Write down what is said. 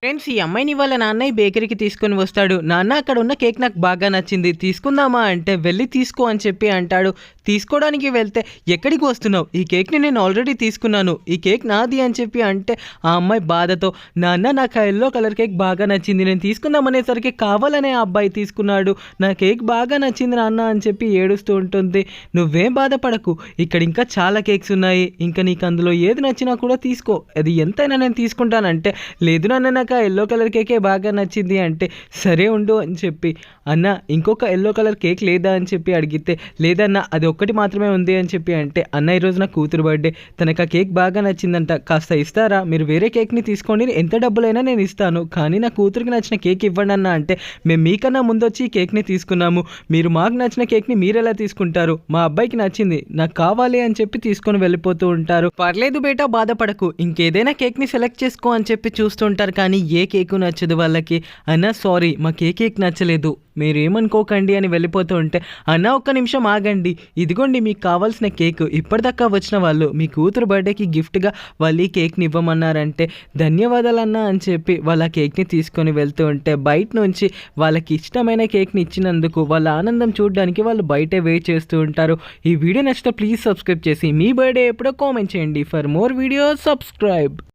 Friends, ఈ అమ్మాయిని వాళ్ళ నాన్నయ్య బేకరీకి తీసుకొని వస్తాడు. నాన్న, అక్కడ ఉన్న కేక్ నాకు బాగా నచ్చింది, తీసుకుందామా అంటే వెళ్ళి తీసుకో అని చెప్పి అంటాడు. తీసుకోవడానికి వెళ్తే ఎక్కడికి వస్తున్నావు, ఈ కేక్ని నేను ఆల్రెడీ తీసుకున్నాను, ఈ కేక్ నాది అని చెప్పి అంటే ఆ అమ్మాయి బాధతో, నాన్న నాకు ఆ ఎల్లో కలర్ కేక్ బాగా నచ్చింది, నేను తీసుకుందామనేసరికి కావాలనే ఆ అబ్బాయి తీసుకున్నాడు, నా కేక్ బాగా నచ్చింది నాన్న అని చెప్పి ఏడుస్తూ ఉంటుంది. నువ్వేం బాధపడకు, ఇక్కడ ఇంకా చాలా కేక్స్ ఉన్నాయి, ఇంకా నీకు అందులో ఏది నచ్చినా కూడా తీసుకో, అది ఎంతైనా నేను తీసుకుంటానంటే, లేదు నాన్న నాకు ఎల్లో కలర్ కేకే బాగా నచ్చింది అంటే, సరే ఉండు అని చెప్పి, అన్న ఇంకొక ఎల్లో కలర్ కేక్ లేదా అని చెప్పి అడిగితే, లేదన్న అది ఒక్కటి మాత్రమే ఉంది అని చెప్పి అంటే, అన్న ఈరోజు నా కూతురు బర్త్డే, తనకు ఆ కేక్ బాగా నచ్చిందంట, కాస్త ఇస్తారా, మీరు వేరే కేక్ని తీసుకోండి, ఎంత డబ్బులైనా నేను ఇస్తాను, కానీ నా కూతురికి నచ్చిన కేక్ ఇవ్వండి అన్న అంటే, మేము మీకన్నా ముందు వచ్చి ఈ కేక్ని తీసుకున్నాము, మీరు మాకు నచ్చిన కేక్ని మీరు ఎలా తీసుకుంటారు, మా అబ్బాయికి నచ్చింది నాకు కావాలి అని చెప్పి తీసుకొని వెళ్ళిపోతూ ఉంటారు. పర్లేదు బేటా, బాధపడకు, ఇంకేదైనా కేక్ని సెలెక్ట్ చేసుకో అని చెప్పి చూస్తుంటారు. కానీ ఏ కేకు నచ్చదు వాళ్ళకి. అన్న సారీ, మాకు ఏ కేక్ నచ్చలేదు, మీరు ఏమనుకోకండి అని వెళ్ళిపోతూ ఉంటే, అన్న ఒక్క నిమిషం ఆగండి, ఇదిగోండి మీకు కావాల్సిన కేక్, ఇప్పటిదాకా వచ్చిన వాళ్ళు మీ కూతురు బర్త్డేకి గిఫ్ట్గా వాళ్ళు ఈ కేక్ని ఇవ్వమన్నారంటే, ధన్యవాదాలన్న అని చెప్పి వాళ్ళ కేక్ని తీసుకొని వెళ్తూ ఉంటే, బయట నుంచి వాళ్ళకి ఇష్టమైన కేక్ని ఇచ్చినందుకు వాళ్ళ ఆనందం చూడడానికి వాళ్ళు బయటే వెయిట్ చేస్తూ ఉంటారు. ఈ వీడియో నచ్చితే ప్లీజ్ సబ్స్క్రైబ్ చేసి మీ బర్త్డే ఎప్పుడో కామెంట్ చేయండి. For more videos subscribe.